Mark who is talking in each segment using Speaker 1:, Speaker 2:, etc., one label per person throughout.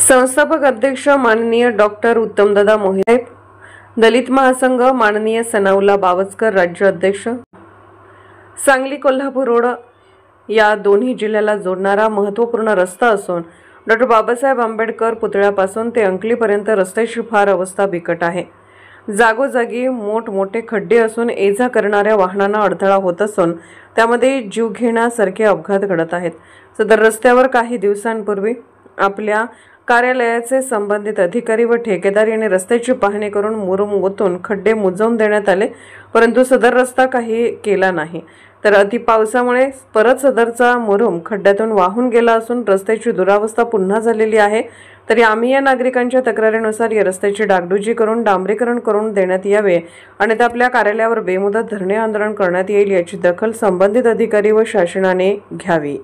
Speaker 1: संस्थापक अध्यक्ष माननीय डॉक्टर उत्तमदादा मोहिते, दलित महासंघ माननीय सनाउल्ला बावस्कर, राज्य अध्यक्ष। सांगली कोल्हापूर रोड या दोन्ही जिल्ह्याला जोडणारा महत्त्वपूर्ण रस्ता असून डॉक्टर बाबासाहेब आंबेडकर पुतळ्यापासून ते अंकलीपर्यंत रस्त्याची फार अवस्था बिकट आहे। जागोजागी मोठमोठे खड्डे असून ये-जा करणाऱ्या वाहनांना अडथळा होत असून त्यामध्ये जीव घेण्यासारखे अपघात घडत आहेत। सदर रस्त्यावर काही दिवसांपूर्वी आपल्या कार्यालयाचे संबंधित अधिकारी व ठेकेदार यांनी रस्त्याची पाहणी करून मुरुम ओतून खड्डे मुजवून देण्यात आले, परंतु सदर रस्ता काही केला नाही। तर अति पावसामुळे परत सदरचा मुरुम खड्ड्यातून वाहून गेला असून रस्त्याची दुरावस्था पुन्हा झालेली आहे। तरी आम्ही या नागरिकांच्या तक्रारीनुसार या रस्त्याची डागडुजी करून डांबरीकरण करून देण्यात यावे आणि आपल्या कार्यालयावर बेमुदत धरणे आंदोलन करण्यात येईल याची दखल संबंधित अधिकारी व शासनाने घ्यावी।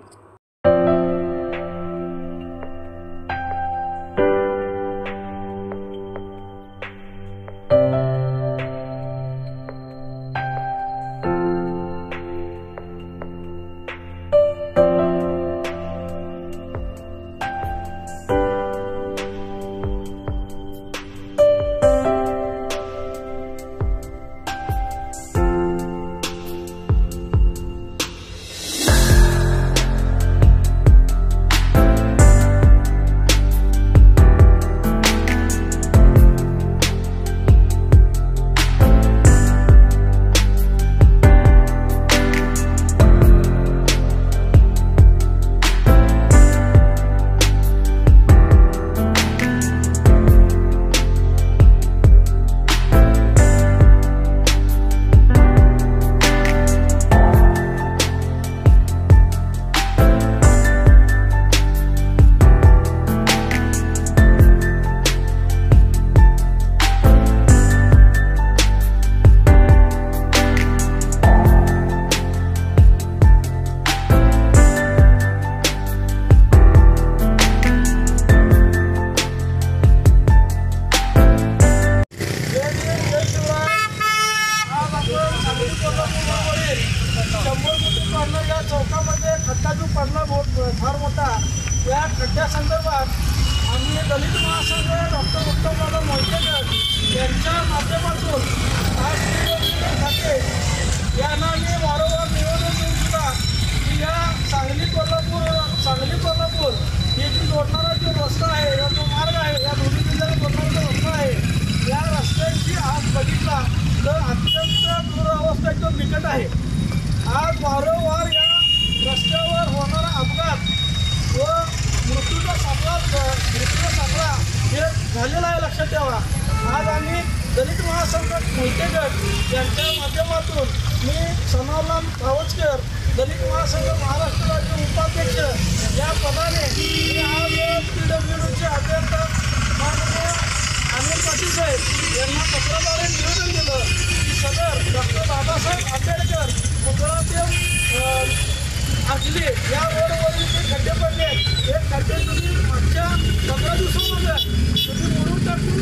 Speaker 2: या चौकामध्ये खड्डा जो पडला फार मोठा, या खड्ड्यासंदर्भात आम्ही दलित महासंघ डॉक्टर उत्तमदादा मोहिते यांच्या माध्यमातून यांना मी वारंवार निवेदन देऊन सुद्धा की या सांगली कोल्हापूर ही जी जोडणारा जो रस्ता आहे, या जो मार्ग आहे, या दोन्ही जिल्ह्याला जोडणारा जो रस्ता आहे, या रस्त्याची आज बघितला तर अत्यंत दुरावस्था एकदम बिकट आहे। आज वारंवार या रस्त्यावर होणारा अपघात व मृत्यूचा सापळा हे झालेला आहे, लक्षात ठेवा। आज आम्ही दलित महासंघ मोहिते गट यांच्या माध्यमातून मी सनाउल्ला बावस्कर, दलित महासंघ महाराष्ट्र राज्य उपाध्यक्ष या पदाने आज PWDचे अध्यक्ष माननीय अनिल पाटील साहेब यांना पत्राद्वारे निवेदन दिलं की सदर डॉक्टर बाबासाहेब आंबेडकर पुतळा ते अंकली या रोडवरील जे खड्डे पडले, हे खड्डे तुम्ही मागच्या 15 दिवसामध्ये तुम्ही मुरुम टाकून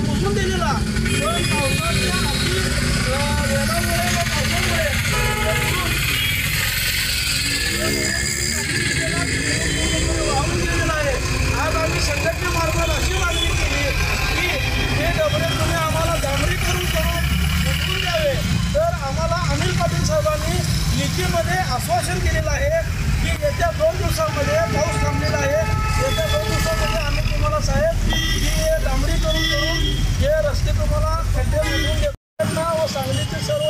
Speaker 2: मुजून दिलेला, पण पावसाच्या अगदी वेळामुळे व पावसामुळे वाहून गेलेला आहे। आज आम्ही संघटनेमार्फत अशी मागणी केली की हे डबरे तुम्ही आम्हाला डांबरीकरण करून उचलून द्यावे। तर आम्हाला अनिल पाटील साहेबांनी लिखीमध्ये आश्वासन केलेलं आहे की येत्या 2 दिवसांमध्ये पाऊस थांबलेला आहे, येत्या 2 दिवसांमध्ये आम्ही तुम्हाला साहेब की डांबरीकरण करून हे रस्ते तुम्हाला खड्डे मिळवून देतो व सांगलीचे सर्व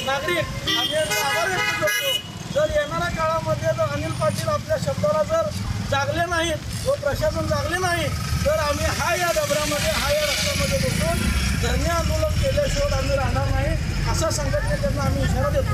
Speaker 2: नागरिक आम्ही आभार व्यक्त करतो। जर येणाऱ्या काळामध्ये जर अनिल पाटील आपल्या शब्दाला जर जागले नाहीत व प्रशासन जागले नाही तर आम्ही या डबऱ्यामध्ये या रस्त्यामध्ये बसून धरणे आंदोलन केल्याशिवाय आम्ही राहणार नाही, असा संघटनेकडनं आम्ही इशारा देतो।